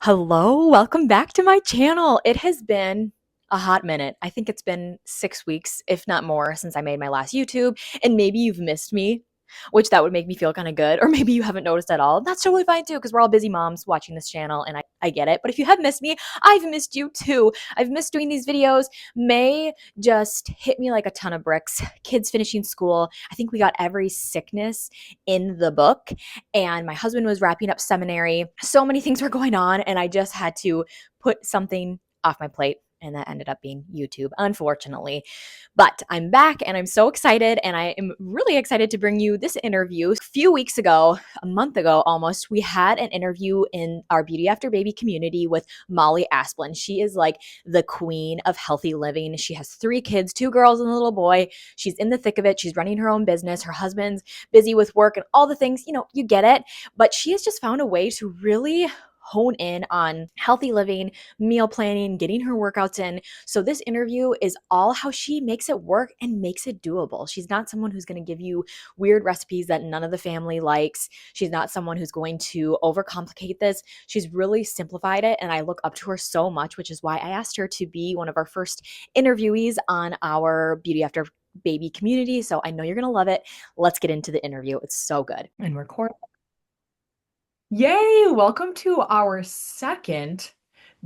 Hello, welcome back to my channel. It has been a hot minute. I think it's been 6 weeks, if not more, since I made my last YouTube. And maybe you've missed me, which that would make me feel kind of good. Or maybe you haven't noticed at all. That's totally fine too, because we're all busy moms watching this channel and I get it. But if you have missed me, I've missed you too. I've missed doing these videos. May just hit me like a ton of bricks. Kids finishing school. I think we got every sickness in the book, and my husband was wrapping up seminary. So many things were going on, and I just had to put something off my plate. And that ended up being YouTube, unfortunately. But I'm back and I'm so excited. And I am really excited to bring you this interview. A few weeks ago, a month ago almost, we had an interview in our Beauty After Baby community with Molly Asplin. She is like the queen of healthy living. She has 3 kids, 2 girls and a little boy. She's in the thick of it. She's running her own business. Her husband's busy with work and all the things, you get it. But she has just found a way to really hone in on healthy living, meal planning, getting her workouts in. So this interview is all how she makes it work and makes it doable. She's not someone who's going to give you weird recipes that none of the family likes. She's not someone who's going to overcomplicate this. She's really simplified it, and I look up to her so much, which is why I asked her to be one of our first interviewees on our Beauty After Baby community. So I know you're going to love it. Let's get into the interview. It's so good. And record. Yay! Welcome to our second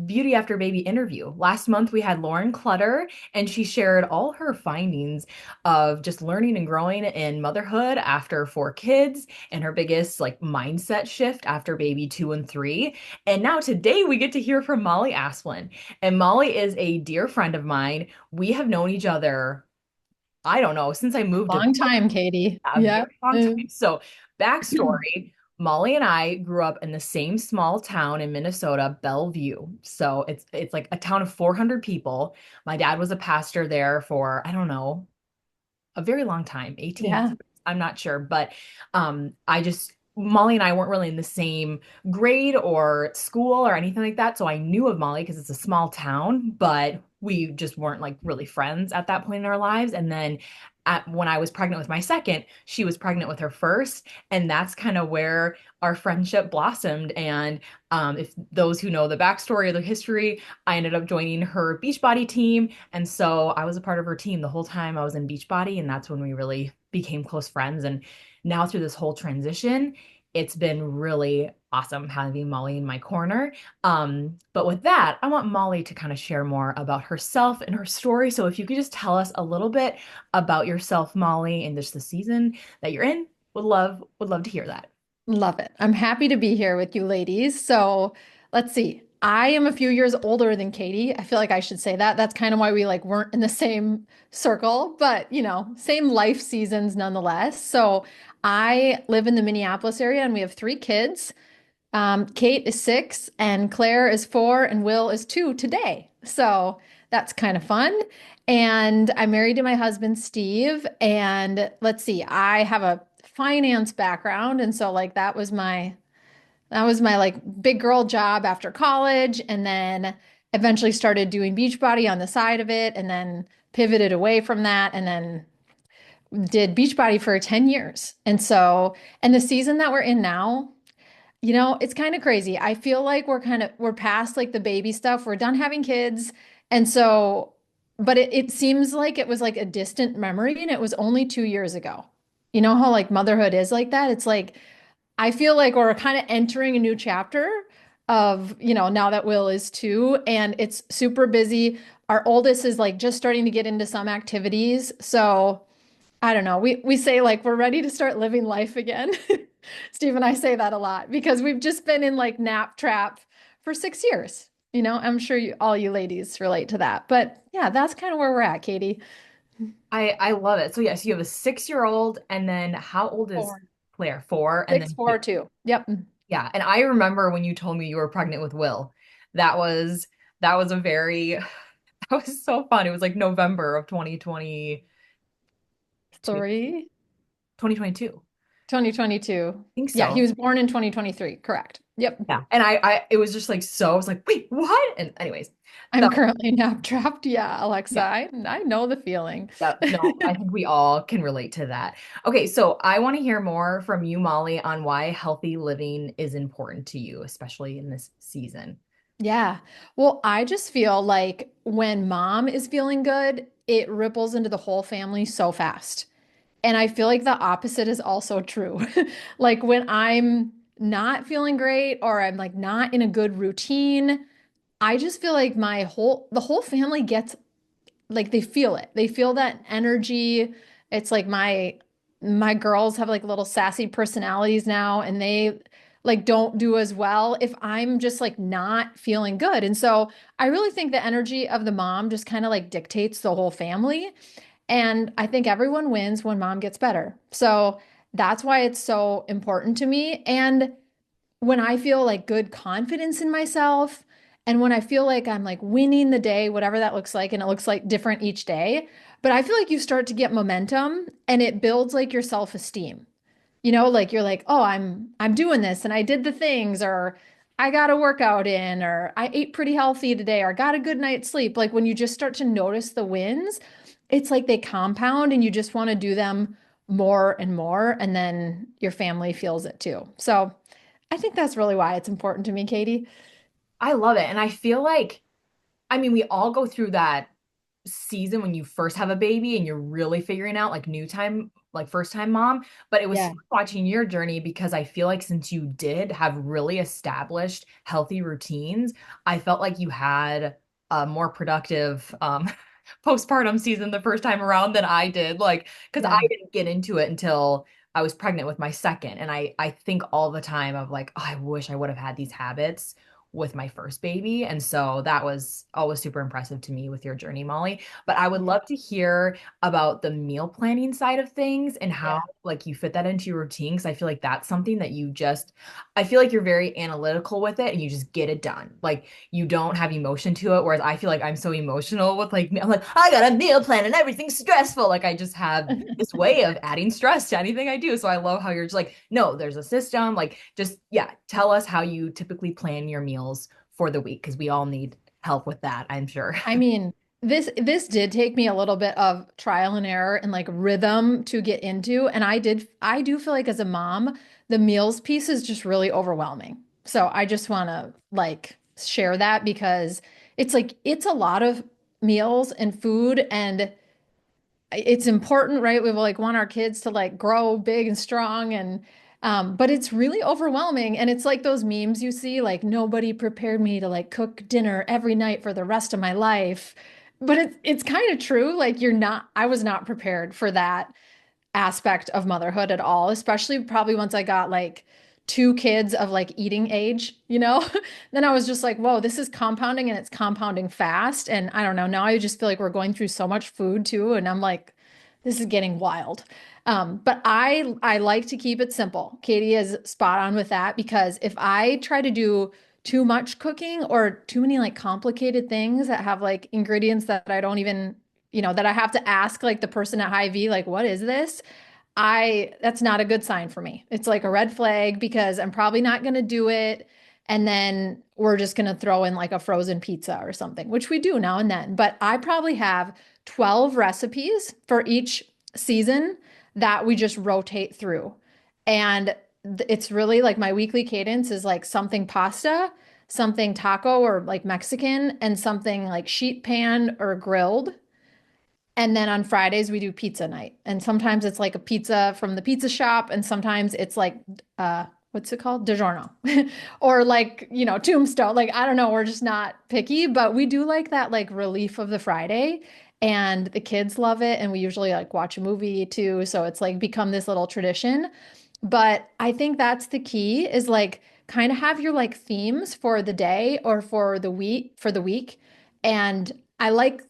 Beauty After Baby interview. Last month we had Lauren Clutter, and she shared all her findings of just learning and growing in motherhood after 4 kids and her biggest mindset shift after baby 2 and 3. And now today we get to hear from Molly Asplin. And Molly is a dear friend of mine. We have known each other, I don't know, since I moved to Long time, Katie. a Yeah. very long time. So, backstory, Molly and I grew up in the same small town in Minnesota, Bellevue. So it's like a town of 400 people. My dad was a pastor there for, I don't know, a very long time, 18 years. Yeah. I'm not sure, but I just Molly and I weren't really in the same grade or school or anything like that. So I knew of Molly because it's a small town, but we just weren't like really friends at that point in our lives. And then when I was pregnant with my second, she was pregnant with her first, and that's kind of where our friendship blossomed. And if those who know the backstory or the history, I ended up joining her Beachbody team, and so I was a part of her team the whole time I was in Beachbody, and that's when we really became close friends. And now through this whole transition, it's been really awesome having Molly in my corner. But with that, I want Molly to kind of share more about herself and her story. So if you could just tell us a little bit about yourself, Molly, and just the season that you're in, would love to hear that. Love it. I'm happy to be here with you ladies. So let's see. I am a few years older than Katie. I feel like I should say that. That's kind of why we like weren't in the same circle, but same life seasons nonetheless. So I live in the Minneapolis area and we have 3 kids. Kate is 6 and Claire is 4 and Will is 2 today. So that's kind of fun. And I'm married to my husband, Steve. And let's see, I have a finance background. And so like that was my like big girl job after college. And then eventually started doing Beachbody on the side of it and then pivoted away from that and then did Beachbody for 10 years. And the season that we're in now, it's kind of crazy. I feel like we're past like the baby stuff. We're done having kids. And so, but it seems like it was like a distant memory and it was only 2 years ago. You know how like motherhood is like that? It's like, I feel like we're kind of entering a new chapter of, now that Will is 2 and it's super busy. Our oldest is like just starting to get into some activities. So I don't know. We say like we're ready to start living life again. Steve and I say that a lot because we've just been in like nap trap for 6 years. I'm sure all you ladies relate to that. But yeah, that's kind of where we're at, Katie. I love it. So yes, you have a 6-year-old, and then how old is 4. Claire? 4, and 6, then 4, 2. Yep. yeah. And I remember when you told me you were pregnant with Will. That was that was a very that was so fun. It was like November of 3, 2022. 2022. I think Yeah, he so. was born in 2023. Correct. Yep. Yeah. And it was just like, so I was like, wait, what? And anyways, I'm that currently nap trapped. Yeah, Alexa, yeah. I know the feeling. No, I think we all can relate to that. Okay, so I want to hear more from you, Molly, on why healthy living is important to you, especially in this season. Yeah. Well, I just feel like when mom is feeling good, it ripples into the whole family so fast. And I feel like the opposite is also true. Like when I'm not feeling great or I'm like not in a good routine, I just feel like the whole family gets like they feel it. They feel that energy. It's like my girls have like little sassy personalities now and they like don't do as well if I'm just like not feeling good. And so I really think the energy of the mom just kind of like dictates the whole family. And I think everyone wins when mom gets better. So that's why it's so important to me. And when I feel like good confidence in myself and when I feel like I'm like winning the day, whatever that looks like, and it looks like different each day, but I feel like you start to get momentum and it builds like your self-esteem. You know, like you're like, "Oh, I'm doing this and I did the things or I got a workout in or I ate pretty healthy today or got a good night's sleep." Like when you just start to notice the wins, it's like they compound and you just want to do them more and more and then your family feels it too. So, I think that's really why it's important to me, Katie. I love it. And I feel like, I mean, we all go through that season when you first have a baby and you're really figuring out like new time, like first time mom. But it was Yeah. fun watching your journey because I feel like since you did have really established healthy routines, I felt like you had a more productive postpartum season the first time around than I did. Like, because I Yeah. didn't get into it until I was pregnant with my second. And I think all the time of like, oh, I wish I would have had these habits with my first baby. And so that was always super impressive to me with your journey, Molly. But I would love to hear about the meal planning side of things and how Yeah. like you fit that into your routine. Because I feel like that's something that you just, I feel like you're very analytical with it and you just get it done. Like you don't have emotion to it. Whereas I feel like I'm so emotional with like, I'm like, I got a meal plan and everything's stressful. Like I just have this way of adding stress to anything I do. So I love how you're just like, no, there's a system. Like just, yeah, tell us how you typically plan your meals for the week because we all need help with that, I'm sure. I mean, this did take me a little bit of trial and error and like rhythm to get into. And I do feel like as a mom, the meals piece is just really overwhelming. So I just want to like share that because it's a lot of meals and food and it's important, right? We like want our kids to like grow big and strong and but it's really overwhelming and it's like those memes you see like nobody prepared me to like cook dinner every night for the rest of my life. But it's kind of true. Like I was not prepared for that aspect of motherhood at all, especially probably once I got like two kids of like eating age, you know? Then I was just like, whoa, this is compounding and it's compounding fast. And I don't know, now I just feel like we're going through so much food too. And I'm like, this is getting wild. But I like to keep it simple. Katie is spot on with that because if I try to do too much cooking or too many like complicated things that have like ingredients that I don't even, that I have to ask like the person at Hy-Vee, like, what is this? That's not a good sign for me. It's like a red flag because I'm probably not going to do it. And then we're just going to throw in like a frozen pizza or something, which we do now and then. But I probably have 12 recipes for each season that we just rotate through. And it's really like my weekly cadence is like something pasta, something taco or like Mexican, and something like sheet pan or grilled. And then on Fridays we do pizza night. And sometimes it's like a pizza from the pizza shop and sometimes it's like what's it called? DiGiorno. Or like, Tombstone. Like I don't know, we're just not picky, but we do like that like relief of the Friday and the kids love it and we usually like watch a movie too, so it's like become this little tradition. But I think that's the key is like kind of have your like themes for the day or for the week. And I like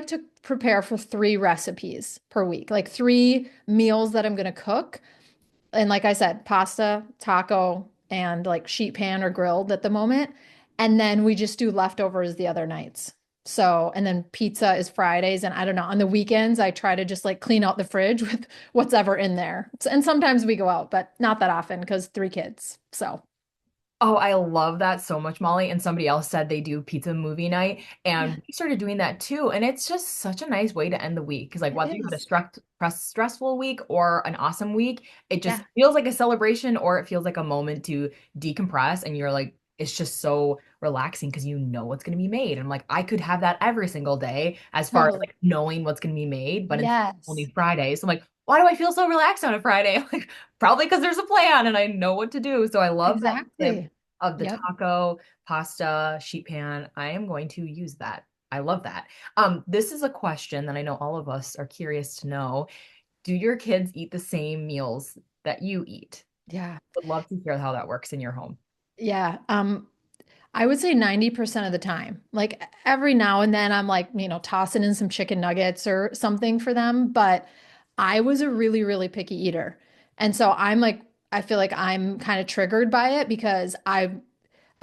to prepare for three recipes per week, like three meals that I'm going to cook. And like I said, pasta, taco, and like sheet pan or grilled at the moment. And then we just do leftovers the other nights. So, and then pizza is Fridays. And I don't know, on the weekends, I try to just like clean out the fridge with what's ever in there. And sometimes we go out, but not that often because three kids. So, Oh, I love that so much, Molly. And somebody else said they do pizza movie night. Yeah, And we started doing that too. And it's just such a nice way to end the week. Because, like, it whether you had a is. stressful week or an awesome week, it just Yeah, feels like a celebration or it feels like a moment to decompress. And you're like, it's just so relaxing because you know what's going to be made. And I'm like, I could have that every single day as far as totally. like knowing what's going to be made, but it's Yes, only Friday. So I'm like, why do I feel so relaxed on a Friday? Like, probably because there's a plan and I know what to do. So I love that tip exactly. of the Yep. taco, pasta, sheet pan. I am going to use that. I love that. This is a question that I know all of us are curious to know. Do your kids eat the same meals that you eat? Yeah. Would love to hear how that works in your home. Yeah. I would say 90% of the time. Like every now and then I'm like, tossing in some chicken nuggets or something for them, but I was a really, really picky eater. And so I'm like, I feel like I'm kind of triggered by it because I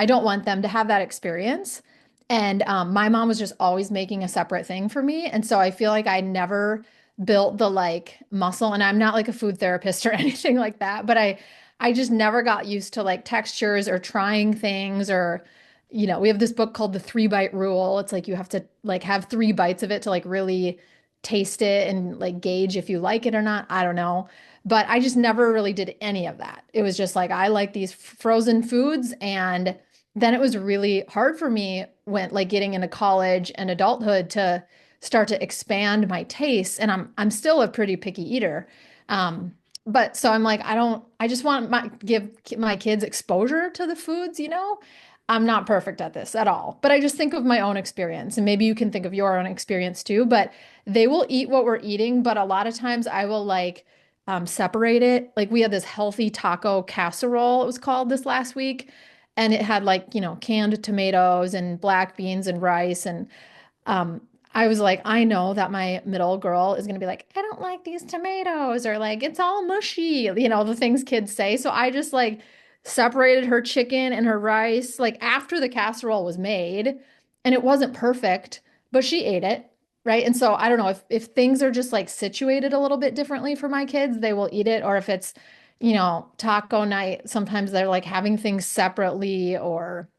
don't want them to have that experience. And my mom was just always making a separate thing for me. And so I feel like I never built the like muscle. And I'm not like a food therapist or anything like that, but I just never got used to like textures or trying things or, we have this book called The 3 Bite Rule. It's like you have to like have 3 bites of it to like really taste it and like gauge if you like it or not. I don't know. But I just never really did any of that. It was just like I like these frozen foods and then it was really hard for me when like getting into college and adulthood to start to expand my tastes. And I'm still a pretty picky eater. Um, but so I'm like, I just want my give my kids exposure to the foods. I'm not perfect at this at all, but I just think of my own experience and maybe you can think of your own experience too, but they will eat what we're eating, but a lot of times I will like separate it. Like we had this healthy taco casserole, it was called this last week and it had like, canned tomatoes and black beans and rice. And um, I was like, I know that my middle girl is going to be like, I don't like these tomatoes, or like, it's all mushy, the things kids say. So I just like separated her chicken and her rice, like after the casserole was made, and it wasn't perfect, but she ate it. Right. And so I don't know if things are just like situated a little bit differently for my kids, they will eat it. Or if it's, taco night, sometimes they're like having things separately or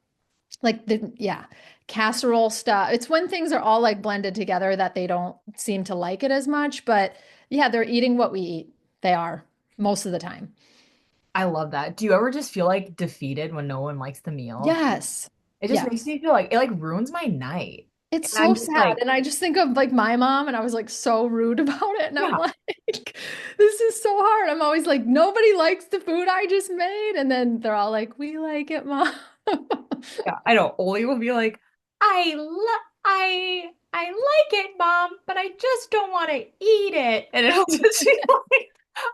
like yeah, casserole stuff. It's when things are all like blended together that they don't seem to like it as much. But yeah, they're eating what we eat. They are most of the time. I love that. Do you ever just feel like defeated when no one likes the meal? Yes. It just makes Yes. me feel like it like ruins my night. It's And I'm so just sad. like, And I just think of like my mom, and I was like so rude about it. And I'm yeah, like, this is so hard. I'm always like, nobody likes the food I just made. And then they're all like, we like it, mom. yeah. I know. Oli will be like, I like it, Mom, but I just don't want to eat it. And it'll just be like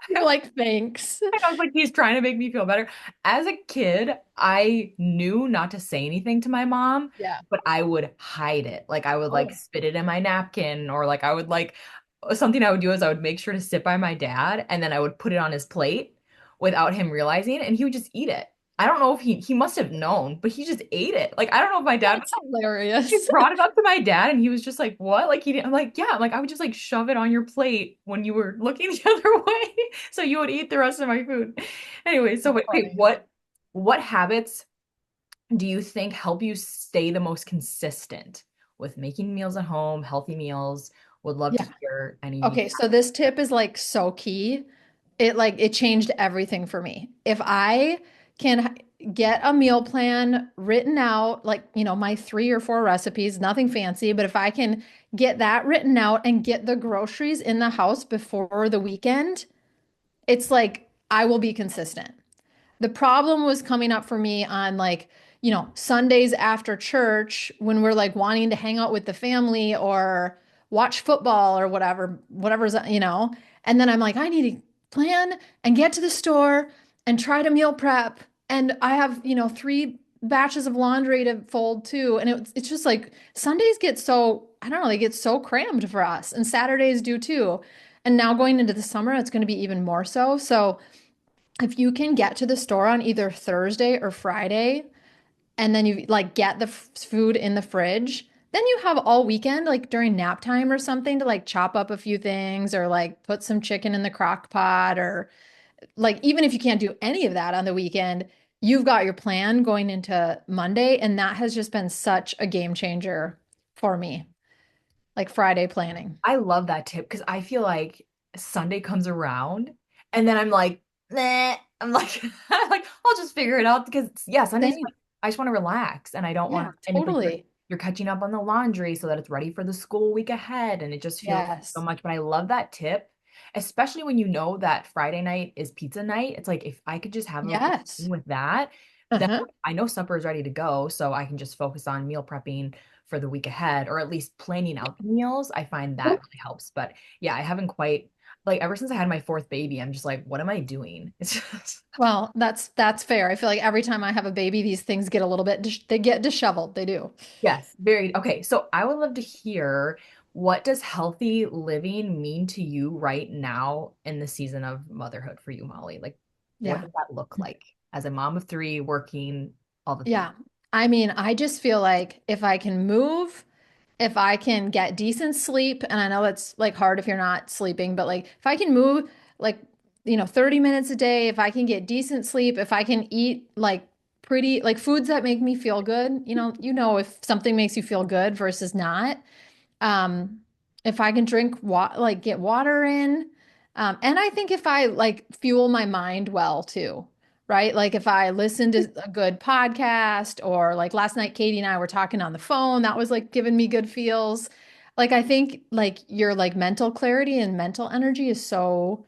You're like, thanks. I was like, he's trying to make me feel better. As a kid, I knew not to say anything to my mom, Yeah. but I would hide it. Like I would like Oh, spit it in my napkin, or like I would like something I would do is I would make sure to sit by my dad and then I would put it on his plate without him realizing, and he would just eat it. I don't know if he must have known, but he just ate it. Like I don't know if my dad that's hilarious. brought it up to my dad and he was just like, "What?" Like he didn't. I'm like, "Yeah." I'm like, I would just like shove it on your plate when you were looking the other way, so you would eat the rest of my food. Anyway, so So wait, funny. what habits do you think help you stay the most consistent with making meals at home, healthy meals? Would love to Yeah. hear any. Okay, so this tip is like so key. It changed everything for me. If I can get a meal plan written out, like, my 3 or 4 recipes, nothing fancy, but if I can get that written out and get the groceries in the house before the weekend, it's like I will be consistent. The problem was coming up for me on like, Sundays after church when we're like wanting to hang out with the family or watch football or whatever's. And then I'm like, I need to plan and get to the store and try to meal prep. And I have, 3 batches of laundry to fold too. And it's just like Sundays get so, I don't know, they get so crammed for us. And Saturdays do too. And now going into the summer, it's going to be even more so. So, if you can get to the store on either Thursday or Friday, and then you like get the food in the fridge, then you have all weekend, like during nap time or something, to like chop up a few things or like put some chicken in the crock pot or like even if you can't do any of that on the weekend, you've got your plan going into Monday, and that has just been such a game changer for me, like Friday planning. I love that tip because I feel like Sunday comes around and then I'm like, nah. I'm like, I'm like, I'll just figure it out because yeah, Sunday's Same. like, I just want to relax and I don't want Yeah, to, and it's like totally. you're catching up on the laundry so that it's ready for the school week ahead and it just feels so Yes. much. But I love that tip, especially when you know that Friday night is pizza night. It's like if I could just have a Yes. routine with that, then Uh-huh. I know supper is ready to go, so I can just focus on meal prepping for the week ahead, or at least planning out the meals. I find that really helps. But yeah, I haven't quite like ever since I had my fourth baby, I'm just like, what am I doing? It's just Well, that's fair. I feel like every time I have a baby, these things get a little bit they get disheveled. They do. yes, very okay. So I would love to hear, what does healthy living mean to you right now in the season of motherhood for you, Molly? Like, what Yeah. does that look like as a mom of three working all the things? Yeah. I mean, I just feel like if I can move, if I can get decent sleep, and I know it's like hard if you're not sleeping, but like if I can move like, 30 minutes a day, if I can get decent sleep, if I can eat like pretty like foods that make me feel good, if something makes you feel good versus not. Um, if I can drink like get water in, and I think if I like fuel my mind well too, right? Like if I listen to a good podcast, or like last night, Katie and I were talking on the phone, that was like giving me good feels. Like I think like your like mental clarity and mental energy is so,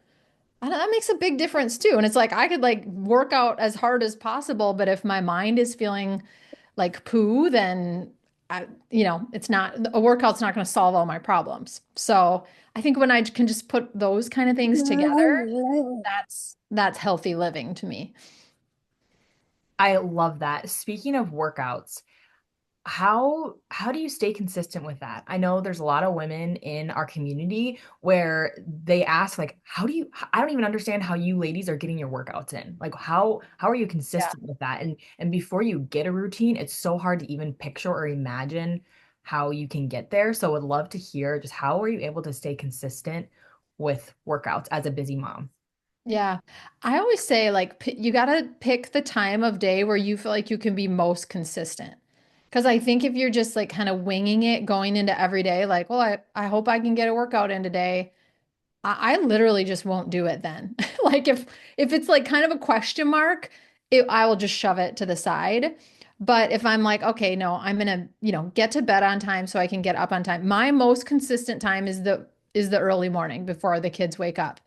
I don't, that makes a big difference too. And it's like I could like work out as hard as possible, but if my mind is feeling like poo, then it's not a workout's not going to solve all my problems. So I think when I can just put those kind of things together, that's healthy living to me. I love that. Speaking of workouts, how do you stay consistent with that? I know there's a lot of women in our community where they ask like, how do you, I don't even understand how you ladies are getting your workouts in. Like how are you Yeah. consistent with that? And before you get a routine, it's so hard to even picture or imagine how you can get there. So would love to hear just how are you able to stay consistent with workouts as a busy mom? Yeah. I always say like you got to pick the time of day where you feel like you can be most consistent. Because I think if you're just like kind of winging it going into every day, like, well, I hope I can get a workout in today. I literally just won't do it then. Like if it's like kind of a question mark, I will just shove it to the side. But if I'm like, okay, no, I'm gonna, get to bed on time so I can get up on time. My most consistent time is the early morning before the kids wake up.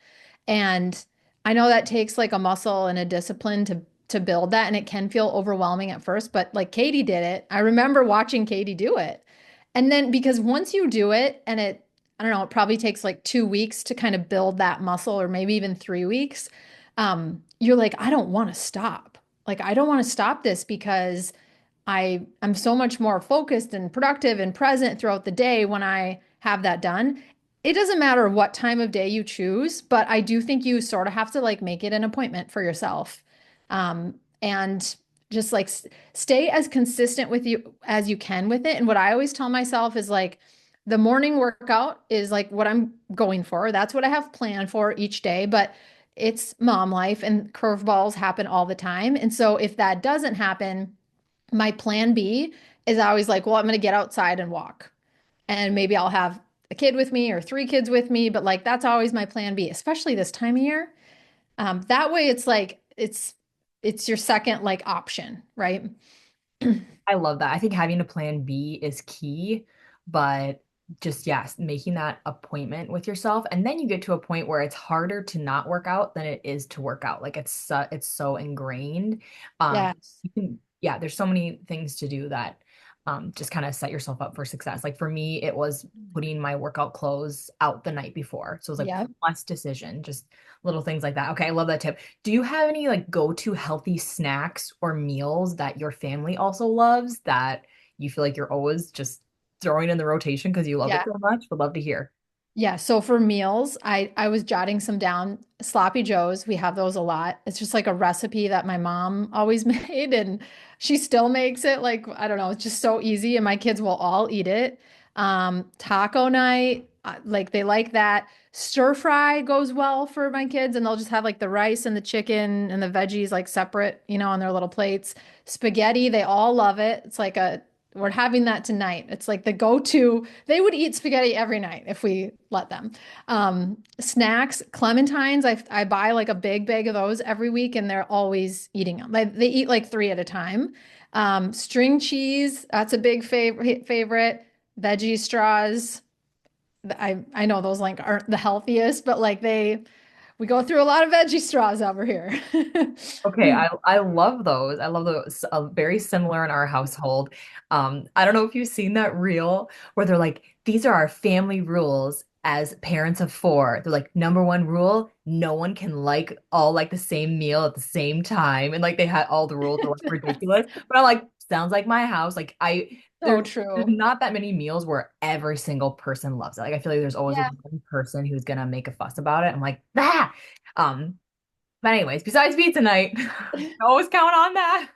And I know that takes like a muscle and a discipline to build that, and it can feel overwhelming at first, but like Katie did it. I remember watching Katie do it. And then because once you do it and I don't know, it probably takes like 2 weeks to kind of build that muscle, or maybe even 3 weeks. You're like, I don't want to stop. Like, I don't want to stop this because I'm so much more focused and productive and present throughout the day when I have that done. It doesn't matter what time of day you choose, but I do think you sort of have to like make it an appointment for yourself. And just like stay as consistent with you as you can with it. And what I always tell myself is like the morning workout is like what I'm going for. That's what I have planned for each day, but it's mom life and curveballs happen all the time. And so if that doesn't happen, my plan B is always like, well, I'm going to get outside and walk. And maybe I'll have a kid with me or three kids with me, but like that's always my plan B, especially this time of year. That way it's like it's your second like option, right? I love that. I think having a plan B is key, but just yes, making that appointment with yourself, and then you get to a point where it's harder to not work out than it is to work out. Like it's so ingrained. Yes. You can yeah, there's so many things to do that just kind of set yourself up for success. Like for me, it was putting my workout clothes out the night before. So it was like Yeah. less decision, just little things like that. Okay, I love that tip. Do you have any like go-to healthy snacks or meals that your family also loves that you feel like you're always just throwing in the rotation because you love it Yeah. so much? Would love to hear. Yeah, so for meals, I was jotting some down. Sloppy Joes, we have those a lot. It's just like a recipe that my mom always made, and she still makes it. Like, I don't know, it's just so easy, and my kids will all eat it. Taco night, like they like that. Stir fry goes well for my kids, and they'll just have like the rice and the chicken and the veggies like separate, on their little plates. Spaghetti, they all love it. It's like we're having that tonight. It's like the go-to. They would eat spaghetti every night if we let them. Snacks, clementines. I buy like a big bag of those every week, and they're always eating them. They eat like three at a time. String cheese, that's a big favorite. Veggie straws. I know those like aren't the healthiest, but like we go through a lot of veggie straws over here. Okay, I love those. I love those. Very similar in our household. I don't know if you've seen that reel where they're like, these are our family rules as parents of four. They're like, number one rule, no one can like the same meal at the same time. And like they had all the rules are like ridiculous. But I'm like, sounds like my house. Like So there's true. not that many meals where every single person loves it. Like I feel like there's always Yeah. one person who's gonna make a fuss about it. I'm like, ah. Um, but anyways, besides pizza night, always count on that.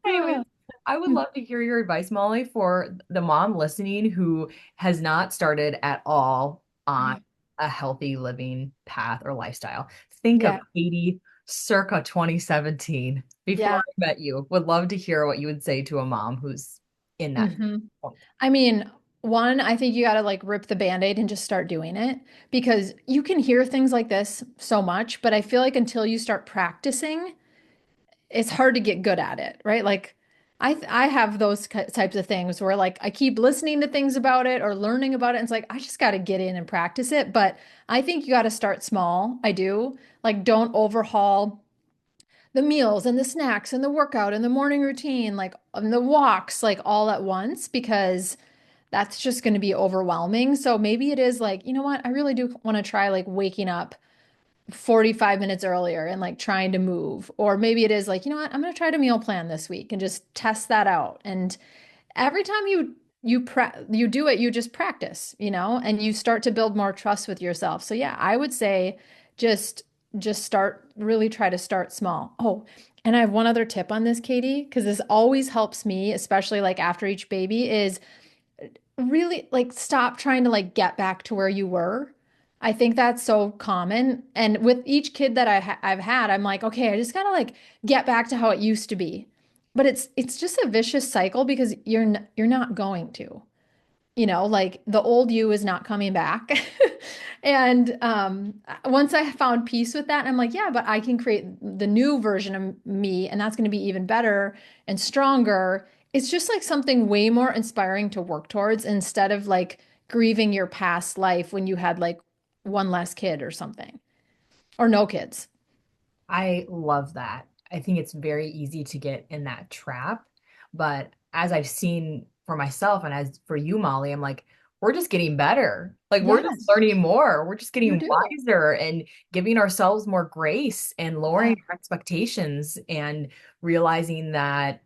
Anyways, Uh, I would love to hear your advice, Molly, for the mom listening who has not started at all on a healthy living path or lifestyle. Think of yeah. Katie circa 2017 before Yeah. I met you. Would love to hear what you would say to a mom who's in that hmm point. I mean, one, I think you got to like rip the band-aid and just start doing it because you can hear things like this so much, but I feel like until you start practicing, it's hard to get good at it, right? Like I have those types of things where like I keep listening to things about it or learning about it and it's like I just got to get in and practice it, but I think you got to start small. I do. Like don't overhaul the meals and the snacks and the workout and the morning routine, like and the walks, like all at once because that's just going to be overwhelming. So maybe it is like, you know what? I really do want to try like waking up 45 minutes earlier and like trying to move. Or maybe it is like, you know what? I'm going to try to meal plan this week and just test that out. And every time you do it, you just practice, and you start to build more trust with yourself. So yeah, I would say just really try to start small. Oh, and I have one other tip on this, Katie, because this always helps me, especially like after each baby, is really like stop trying to like get back to where you were. I think that's so common. And with each kid that I've had, I'm like, okay, I just gotta like get back to how it used to be. But it's just a vicious cycle because you're not going to. Like the old you is not coming back. And once I found peace with that, I'm like, yeah, but I can create the new version of me, and that's going to be even better and stronger. It's just like something way more inspiring to work towards instead of like grieving your past life when you had like one less kid or something, or no kids. I love that. I think it's very easy to get in that trap. But as I've seen for myself and as for you, Molly, I'm like, we're just getting better. Like we're just Yes, learning more. We're just you getting do. wiser and giving ourselves more grace and Yeah, lowering our expectations and realizing that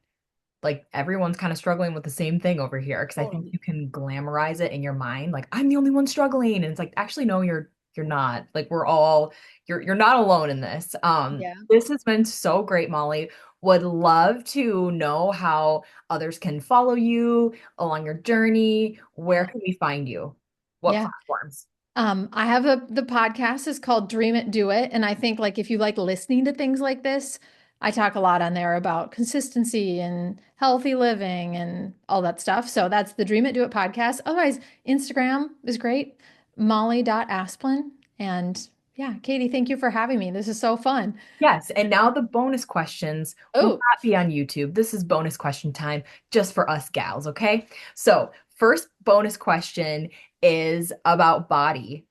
like everyone's kind of struggling with the same thing over here because I think totally. you can glamorize it in your mind like I'm the only one struggling and it's like actually no you're not like we're all you're not alone in this. Yeah. This has been so great, Molly. Would love to know how others can follow you along your journey. Where Yeah. can we find you? What Yeah. platforms? I have the podcast is called Dream It, Do It. And I think like if you like listening to things like this, I talk a lot on there about consistency and healthy living and all that stuff. So that's the Dream It, Do It podcast. Otherwise, Instagram is great. Molly.Asplin. And yeah, Katie, thank you for having me. This is so fun. Yes, and now the bonus questions will Oh, not be on YouTube. This is bonus question time just for us gals, okay? So, first bonus question is about body.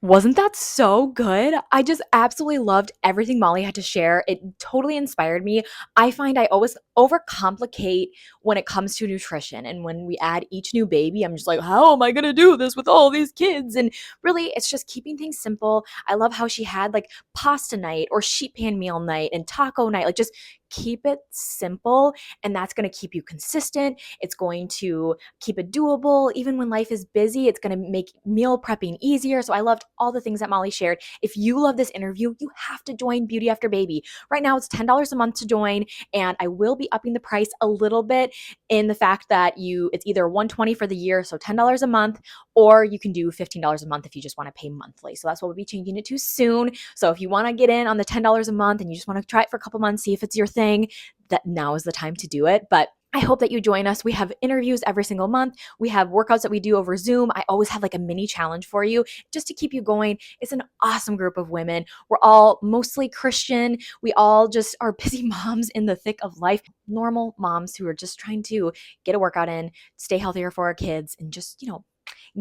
Wasn't that so good? I just absolutely loved everything Molly had to share. It totally inspired me. I find I always overcomplicate when it comes to nutrition. And when we add each new baby, I'm just like, how am I going to do this with all these kids? And really, it's just keeping things simple. I love how she had like pasta night or sheet pan meal night and taco night, like just keep it simple, and that's going to keep you consistent. It's going to keep it doable. Even when life is busy, it's going to make meal prepping easier. So I loved all the things that Molly shared. If you love this interview, you have to join Beauty After Baby. Right now, it's $10 a month to join, and I will be upping the price a little bit in the fact that it's either $120 for the year, so $10 a month, or you can do $15 a month if you just want to pay monthly. So that's what we'll be changing it to soon. So if you want to get in on the $10 a month and you just want to try it for a couple months, see if it's your thing, that now is the time to do it. But I hope that you join us. We have interviews every single month. We have workouts that we do over Zoom. I always have like a mini challenge for you just to keep you going. It's an awesome group of women. We're all mostly Christian. We all just are busy moms in the thick of life, normal moms who are just trying to get a workout in, stay healthier for our kids, and just,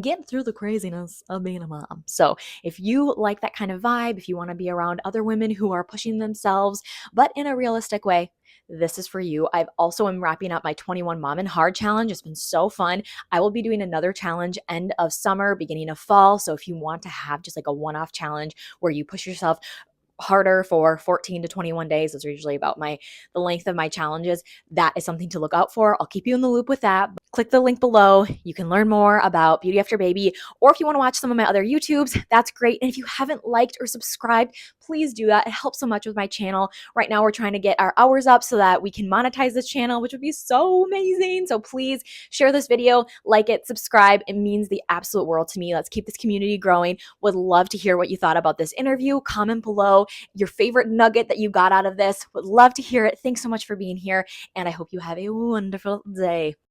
get through the craziness of being a mom. So if you like that kind of vibe, if you want to be around other women who are pushing themselves, but in a realistic way, this is for you. I've also am wrapping up my 21 Mom and Hard challenge. It's been so fun. I will be doing another challenge end of summer, beginning of fall. So if you want to have just like a one-off challenge where you push yourself harder for 14 to 21 days, those are usually about the length of my challenges, that is something to look out for. I'll keep you in the loop with that. Click the link below. You can learn more about Beauty After Baby, or if you want to watch some of my other YouTubes, that's great. And if you haven't liked or subscribed, please do that. It helps so much with my channel. Right now we're trying to get our hours up so that we can monetize this channel, which would be so amazing. So please share this video, like it, subscribe. It means the absolute world to me. Let's keep this community growing. Would love to hear what you thought about this interview. Comment below your favorite nugget that you got out of this. Would love to hear it. Thanks so much for being here, and I hope you have a wonderful day.